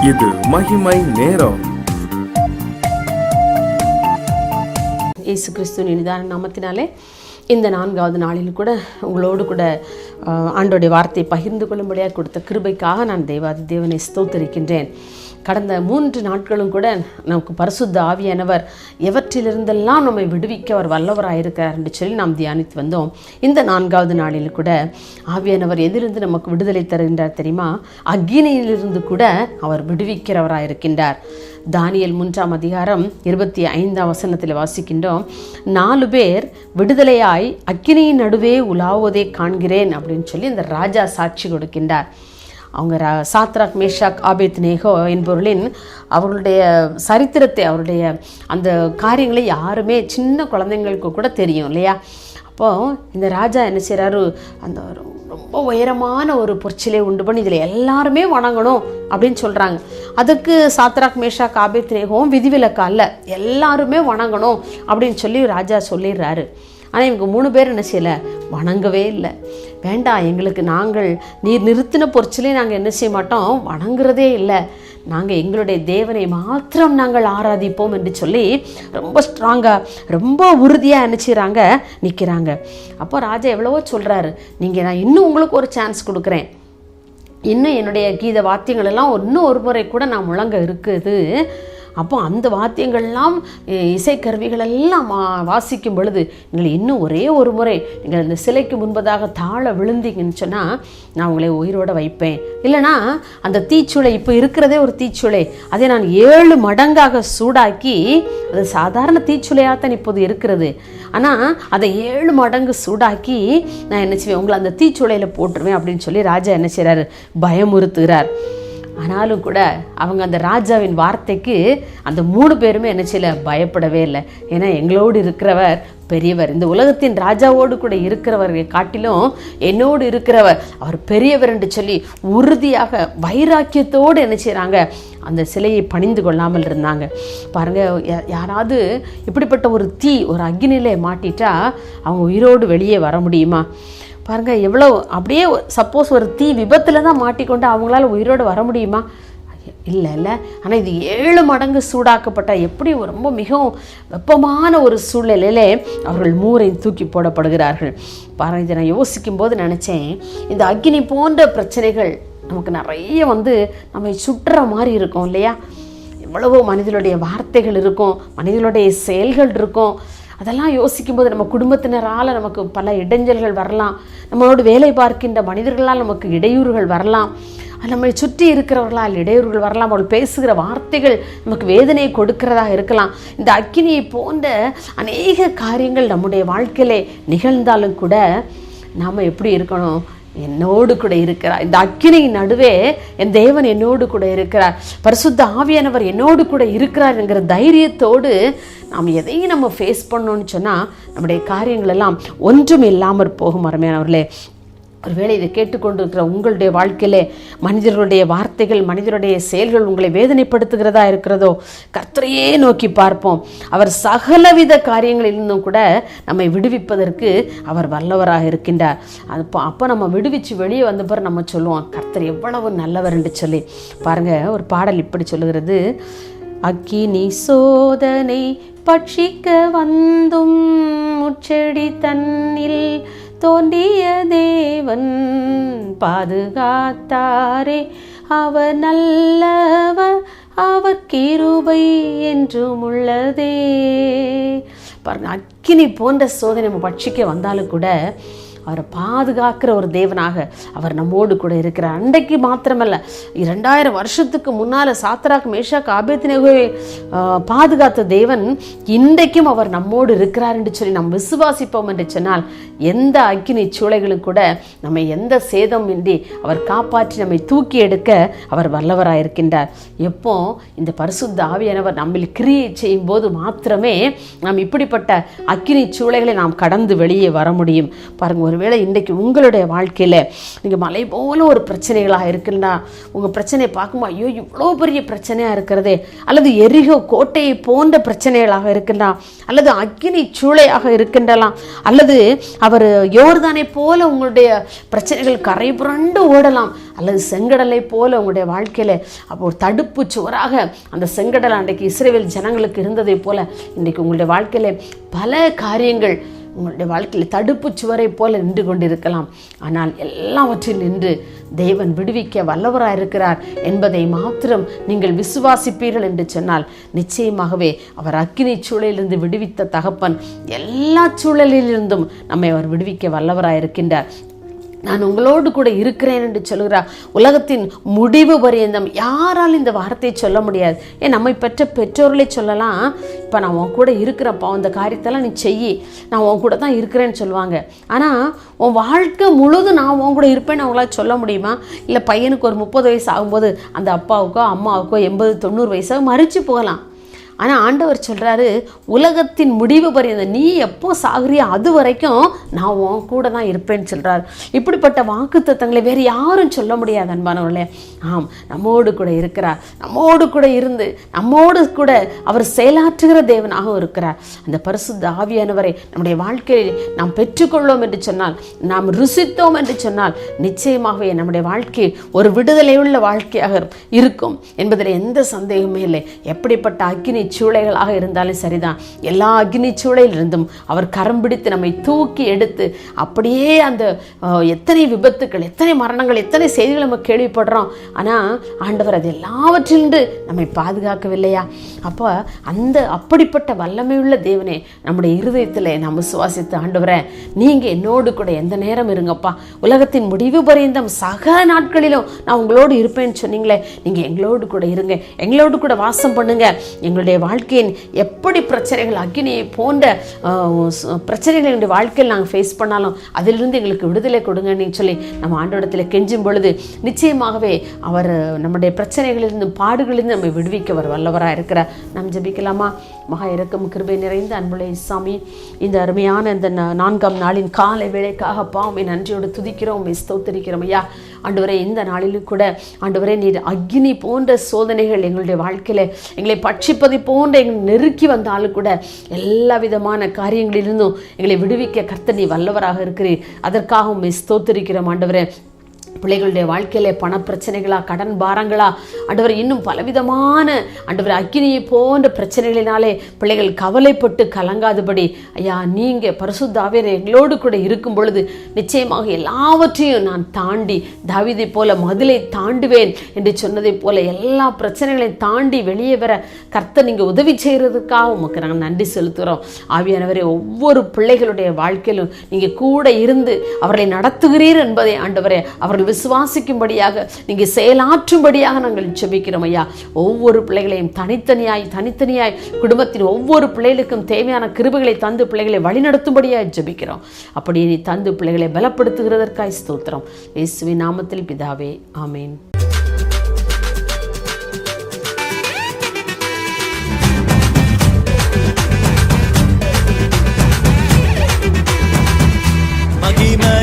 இது மகிமை நேரம். இயேசு கிறிஸ்துவின் இனிதான நாமத்தினாலே இந்த 4வது நாளில் கூட உங்களோடு கூட ஆண்டோடைய வார்த்தையை பகிர்ந்து கொள்ளும்படியாக கொடுத்த கிருபைக்காக நான் தேவாதி தேவனை ஸ்தோத்திரிக்கின்றேன். கடந்த 3 நாட்களும் கூட நமக்கு பரிசுத்த ஆவியானவர் எவற்றிலிருந்தெல்லாம் நம்மை விடுவிக்க அவர் வல்லவராயிருக்கிறார் என்று சொல்லி நாம் தியானித்து வந்தோம். இந்த 4வது நாளில் கூட ஆவியானவர் எதிலிருந்து நமக்கு விடுதலை தருகின்றார் தெரியுமா? அக்கினியிலிருந்து கூட அவர் விடுவிக்கிறவராயிருக்கின்றார். தானியேல் 3ஆம் அதிகாரம் 25ஆம் வசனத்தில் வாசிக்கின்றோம். 4 பேர் விடுதலையாய் அக்கினியின் நடுவே உலாவுவதை காண்கிறேன் அப்படின்னு சொல்லி இந்த ராஜா சாட்சி கொடுக்கின்றார். அவங்க சாத்ராக் மேஷாக் ஆபேத்நேகோ என்பவர்களின் அவர்களுடைய சரித்திரத்தை, அவருடைய அந்த காரியங்களை யாருமே சின்ன குழந்தைங்களுக்கு கூட தெரியும் இல்லையா? அப்போது இந்த ராஜா என்ன செய்கிறாரு, அந்த ரொம்ப உயரமான ஒரு பொற்சிலை உண்டு பண்ணி இதில் எல்லாருமே வணங்கணும் அப்படின்னு சொல்கிறாங்க. அதுக்கு சாத்ராக் மேஷாக் ஆபேத்நேகோவும் விதிவிலக்கா இல்லை, எல்லாருமே வணங்கணும் அப்படின்னு சொல்லி ராஜா சொல்லிடுறாரு. ஆனால் இவங்க 3 பேர் என்ன செய்யலை, வணங்கவே இல்லை. வேண்டாம், எங்களுக்கு நாங்கள் நீர் நிறுத்தின பொற்சிலை நாங்கள் என்ன செய்ய மாட்டோம், வணங்குறதே இல்லை, நாங்கள் எங்களுடைய தேவனை மாத்திரம் நாங்கள் ஆராதிப்போம் என்று சொல்லி ரொம்ப ஸ்ட்ராங்காக, ரொம்ப உறுதியாக என்ன செய்கிறாங்க, நிற்கிறாங்க. அப்போ ராஜா எவ்வளவோ சொல்கிறாரு, நான் இன்னும் உங்களுக்கு ஒரு சான்ஸ் கொடுக்குறேன், இன்னும் என்னுடைய கீத வாத்தியங்கள் எல்லாம் இன்னும் ஒரு முறை கூட நான் முழங்க இருக்குது. அப்போ அந்த வாத்தியங்கள்லாம் இசைக்கருவிகள் எல்லாம் வாசிக்கும் பொழுது நீங்கள் இன்னும் ஒரே ஒரு முறை நீங்கள் இந்த சிலைக்கு முன்பதாக தாழ விழுந்தீங்கன்னு சொன்னால் நான் உங்களை உயிரோடு வைப்பேன். இல்லைனா அந்த தீச்சுளை, இப்போ இருக்கிறதே ஒரு தீச்சுளை, அதை நான் 7 மடங்காக சூடாக்கி, அது சாதாரண தீச்சுளையாகத்தான் இப்போது இருக்கிறது, ஆனால் அதை 7 மடங்கு சூடாக்கி நான் என்ன செய்வேன், உங்களை அந்த தீச்சுளையில் போட்டுருவேன் அப்படின்னு சொல்லி ராஜா என்ன செய்கிறாரு, பயமுறுத்துகிறார். ஆனாலும் கூட அவங்க அந்த ராஜாவின் வார்த்தைக்கு அந்த 3 பேருமே என்ன செய்யல, பயப்படவே இல்லை. ஏன்னா எங்களோடு இருக்கிறவர் பெரியவர், இந்த உலகத்தின் ராஜாவோடு கூட இருக்கிறவரை காட்டிலும் என்னோடு இருக்கிறவர் அவர் பெரியவர் என்று சொல்லி உறுதியாக வைராக்கியத்தோடு என்ன செய்கிறாங்க, அந்த சிலையை பணிந்து கொள்ளாமல் இருந்தாங்க. பாருங்கள், யாராவது இப்படிப்பட்ட ஒரு தீ, ஒரு அக்னியிலே மாட்டிட்டா அவங்க உயிரோடு வெளியே வர முடியுமா? பாருங்கள், எவ்வளோ அப்படியே சப்போஸ் ஒரு தீ விபத்தில் தான் மாட்டிக்கொண்டு அவங்களால உயிரோடு வர முடியுமா? இல்லை. ஆனால் இது 7 மடங்கு சூடாக்கப்பட்ட எப்படி ரொம்ப மிகவும் வெப்பமான ஒரு சூழ்நிலையிலே அவர்கள் 3 தூக்கி போடப்படுகிறார்கள். பாருங்கள், இதை நான் யோசிக்கும் போது நினச்சேன், இந்த அக்னி போன்ற பிரச்சனைகள் நமக்கு நிறைய நம்மை சுற்றுற மாதிரி இருக்கும் இல்லையா? எவ்வளவோ மனிதனுடைய வார்த்தைகள் இருக்கும், மனிதனுடைய செயல்கள் இருக்கும். அதெல்லாம் யோசிக்கும்போது நம்ம குடும்பத்தினரால் நமக்கு பல இடைஞ்சல்கள் வரலாம், நம்மளோடு வேலை பார்க்கின்ற மனிதர்களால் நமக்கு இடையூறுகள் வரலாம், நம்மை சுற்றி இருக்கிறவர்களால் இடையூறுகள் வரலாம், அவர்கள் பேசுகிற வார்த்தைகள் நமக்கு வேதனையை கொடுக்கிறதாக இருக்கலாம். இந்த அக்கினியை போன்ற அநேக காரியங்கள் நம்முடைய வாழ்க்கையிலே நிகழ்ந்தாலும் கூட நாம் எப்படி இருக்கணும், என்னோடு கூட இருக்கிறார், இந்த அக்கினியின் நடுவே என் தேவன் என்னோடு கூட இருக்கிறார், பரிசுத்த ஆவியானவர் என்னோடு கூட இருக்கிறார் என்கிற தைரியத்தோடு நாம் எதையும் நம்ம ஃபேஸ் பண்ணோன்னு சொன்னால் நம்முடைய காரியங்கள் எல்லாம் ஒன்றும் இல்லாமல் போகும். அருமையானவர்களே, ஒருவேளை இதை கேட்டுக்கொண்டிருக்கிற உங்களுடைய வாழ்க்கையிலே மனிதர்களுடைய வார்த்தைகள், மனிதருடைய செயல்கள் உங்களை வேதனைப்படுத்துகிறதா இருக்கிறதோ, கர்த்தரையே நோக்கி பார்ப்போம். அவர் சகலவித காரியங்களிலிருந்தும் கூட நம்மை விடுவிப்பதற்கு அவர் வல்லவராக இருக்கின்றார். அப்போ நம்ம விடுவிச்சு வெளியே வந்த பிறகு நம்ம சொல்லுவோம், கர்த்தர் எவ்வளவு நல்லவர் என்று சொல்லி. பாருங்கள், ஒரு பாடல் இப்படி சொல்லுகிறது, அக்கினி சோதனை பட்சிக்க வந்தும் முச்செடி தன்னில் தோன்றிய தேவன் பாதுகாத்தாரே, அவர் நல்லவர், அவர் கிருபை என்றும் உள்ளதே. பாருங்க, அக்கினி போன்ற சோதனை நம்ம பட்சிக்க வந்தாலும் கூட அவரை பாதுகாக்கிற ஒரு தேவனாக அவர் நம்மோடு கூட இருக்கிறார். அன்றைக்கு மாத்திரமல்ல, 2000 வருஷத்துக்கு முன்னால் சாத்ராக் மேஷாக் ஆபேத்நேகோவை பாதுகாத்த தேவன் இன்றைக்கும் அவர் நம்மோடு இருக்கிறார் என்று சொல்லி நாம் விசுவாசிப்போம் என்று சொன்னால் எந்த அக்கினி சூளைகளும் கூட நம்மை எந்த சேதம் இன்றி அவர் காப்பாற்றி நம்மை தூக்கி எடுக்க அவர் வல்லவராயிருக்கின்றார். எப்போ இந்த பரிசுத்த ஆவியானவர் நம்மில் கிரியை செய்யும் போது மாத்திரமே நாம் இப்படிப்பட்ட அக்கினி சூளைகளை நாம் கடந்து வெளியே வர முடியும். பாருங்க, ஒருவேளை இன்றைக்கு உங்களுடைய வாழ்க்கையில் நீங்கள் மலை போல ஒரு பிரச்சனைகளாக இருக்குன்னா, உங்கள் பிரச்சனையை பார்க்கும்போது ஐயோ இவ்வளோ பெரிய பிரச்சனையாக இருக்கிறதே, அல்லது எரிகோ கோட்டையை போன்ற பிரச்சனைகளாக இருக்கின்றா, அல்லது அக்கினி சூளையாக இருக்கின்றலாம், அல்லது அவர் யோர்தானை போல உங்களுடைய பிரச்சனைகள் கரை புரண்டு ஓடலாம், அல்லது செங்கடலை போல உங்களுடைய வாழ்க்கையில் அப்போ ஒரு தடுப்பு சுவராக அந்த செங்கடல் அன்றைக்கு இஸ்ரவேல் ஜனங்களுக்கு இருந்ததை போல இன்றைக்கு உங்களுடைய வாழ்க்கையில் பல காரியங்கள் உங்களுடைய வாழ்க்கையில் தடுப்பு சுவரை போல நின்று கொண்டிருக்கலாம். ஆனால் எல்லாவற்றில் நின்று தேவன் விடுவிக்க வல்லவராக இருக்கிறார் என்பதை மாத்திரம் நீங்கள் விசுவாசிப்பீர்கள் என்று சொன்னால் நிச்சயமாகவே அவர் அக்கினி சூழலிலிருந்து விடுவித்த தகப்பன் எல்லா சூழலிலிருந்தும் நம்மை அவர் விடுவிக்க வல்லவராக இருக்கின்றார். நான் உங்களோடு கூட இருக்கிறேன் என்று சொல்கிறார். உலகத்தின் முடிவு பரியந்தம் யாரால் இந்த வார்த்தையை சொல்ல முடியாது. ஏன் நம்மை பெற்ற பெற்றோர்களே சொல்லலாம், இப்போ நான் உன் கூட இருக்கிறப்பா, அந்த காரியத்தெல்லாம் நீ செய்யி, நான் உன் கூட தான் இருக்கிறேன்னு சொல்லுவாங்க. ஆனால் உன் வாழ்க்கை முழுதும் நான் உன் கூட இருப்பேன்னு அவங்களால சொல்ல முடியுமா? இல்லை பையனுக்கு ஒரு 30 வயசு ஆகும்போது அந்த அப்பாவுக்கோ அம்மாவுக்கோ 80-90 வயசாக மறித்து போகலாம். ஆனால் ஆண்டவர் சொல்கிறாரு, உலகத்தின் முடிவு பரியந்த நீ எப்போ சாகுறியோ அது வரைக்கும் நான் உன் கூட தான் இருப்பேன்னு சொல்கிறார். இப்படிப்பட்ட வாக்குத்தத்தங்களை வேறு யாரும் சொல்ல முடியாது அன்பானவர்களே. ஆம், நம்மோடு கூட இருக்கிறார். நம்மோடு கூட இருந்து நம்மோடு கூட அவர் செயலாற்றுகிற தேவனாகவும் இருக்கிறார். அந்த பரிசுத்த ஆவியானவரை நம்முடைய வாழ்க்கையில் நாம் பெற்றுக்கொள்ளோம் என்று சொன்னால், நாம் ருசித்தோம் என்று சொன்னால் நிச்சயமாகவே நம்முடைய வாழ்க்கை ஒரு விடுதலையுள்ள வாழ்க்கையாக இருக்கும் என்பதில் எந்த சந்தேகமே இல்லை. எப்படிப்பட்ட அக்கினி சூளைகளாக இருந்தாலும் சரிதான், எல்லா அக்னி சூளையிலிருந்தும் அவர் கரம் பிடித்து நம்மை தூக்கி எடுத்து, அப்படியே அந்த எத்தனை விபத்துக்கள், எத்தனை மரணங்கள், எத்தனை செய்திகள் நம்ம கேள்விப்படுறோம். ஆனால் ஆண்டவர் அது எல்லாவற்றிலிருந்து நம்மை பாதுகாக்கவில்லையா? அப்போ அப்படிப்பட்ட வல்லமையுள்ள தேவனே நம்முடைய இருதயத்தில் நாம் விசுவாசித்து, ஆண்டவரை நீங்கள் என்னோடு கூட எந்த நேரம் இருங்கப்பா, உலகத்தின் முடிவு பரியந்தம் சக நாட்களிலும் நான் உங்களோடு இருப்பேன்னு சொன்னீங்களே, நீங்கள் எங்களோடு கூட இருங்க, எங்களோடு கூட வாசம் பண்ணுங்க. எங்களுடைய வாழ்க்கையின் எப்படி பிரச்சனைகள், அக்கினியை போன்ற பிரச்சனைகள் எங்களுடைய வாழ்க்கையில் நாங்கள் ஃபேஸ் பண்ணாலும் அதிலிருந்து எங்களுக்கு விடுதலை கொடுங்கன்னு சொல்லி நம்ம ஆண்டவரிடத்தில் கெஞ்சும் பொழுது நிச்சயமாகவே அவர் நம்முடைய பிரச்சனைகளிலிருந்து பாடுகளிலிருந்து நம்மை விடுவிக்க அவர் வல்லவராக இருக்கிறார். நாம் ஜெபிக்கலாமா? மகா இரக்கம் கிருபை நிறைந்த அன்புள்ள இயேசுவே, இந்த அருமையான இந்த 4ஆம் நாளின் காலை வேளைக்காக பாவமே நன்றியோடு துதிக்கிறோம், ஸ்தோத்திரிக்கிறோம் ஐயா. ஆண்டவரே, இந்த நாளிலும் கூட ஆண்டவரே, நீர் அக்னி போன்ற சோதனைகள் எங்களுடைய வாழ்க்கையில் எங்களை பட்சிப்பதை போன்ற எங்களை நெருக்கி வந்தாலும் கூட எல்லா விதமான காரியங்களிலிருந்தும் எங்களை விடுவிக்க கர்த்தர் நீ வல்லவராக இருக்கிறீர். அதற்காகவும் ஸ்தோத்திரிக்கிறோம் ஆண்டவரே. பிள்ளைகளுடைய வாழ்க்கையிலே பணப்பிரச்சனைகளா, கடன் பாரங்களா, ஆண்டவர் இன்னும் பலவிதமான ஆண்டவர் அக்கினியை போன்ற பிரச்சனைகளினாலே பிள்ளைகள் கவலைப்பட்டு கலங்காதபடி ஐயா, நீங்கள் பரிசுத்த ஆவியானவர் எங்களோடு கூட இருக்கும் பொழுது நிச்சயமாக எல்லாவற்றையும் நான் தாண்டி தாவீதை போல மதிலை தாண்டுவேன் என்று சொன்னதை போல எல்லா பிரச்சனைகளையும் தாண்டி வெளியே வர கர்த்தர் நீங்கள் உதவி செய்கிறதுக்காக உமக்கு நாங்கள் நன்றி செலுத்துகிறோம். ஆவியானவரே, ஒவ்வொரு பிள்ளைகளுடைய வாழ்க்கையிலும் நீங்கள் கூட இருந்து அவர்களை நடத்துகிறீர் என்பதை ஆண்டவரே அவர்கள் விசுவாசிக்கும்படியாக நீங்கள் செயலாற்றும்படியாக நாங்கள் ஜெபிக்கிறோம் ஐயா. ஒவ்வொரு பிள்ளைகளையும் தனித்தனியாய் குடும்பத்தின் ஒவ்வொரு பிள்ளைகளுக்கும் தேவையான கிருபைகளை தந்து பிள்ளைகளை வழிநடத்தும்படியாக ஜெபிக்கிறோம். அப்படி நீ தந்து பிள்ளைகளை பலப்படுத்துகிறதற்காய் ஸ்தோத்திரம். இயேசுவின் நாமத்தில் பிதாவே, ஆமேன். மகிமை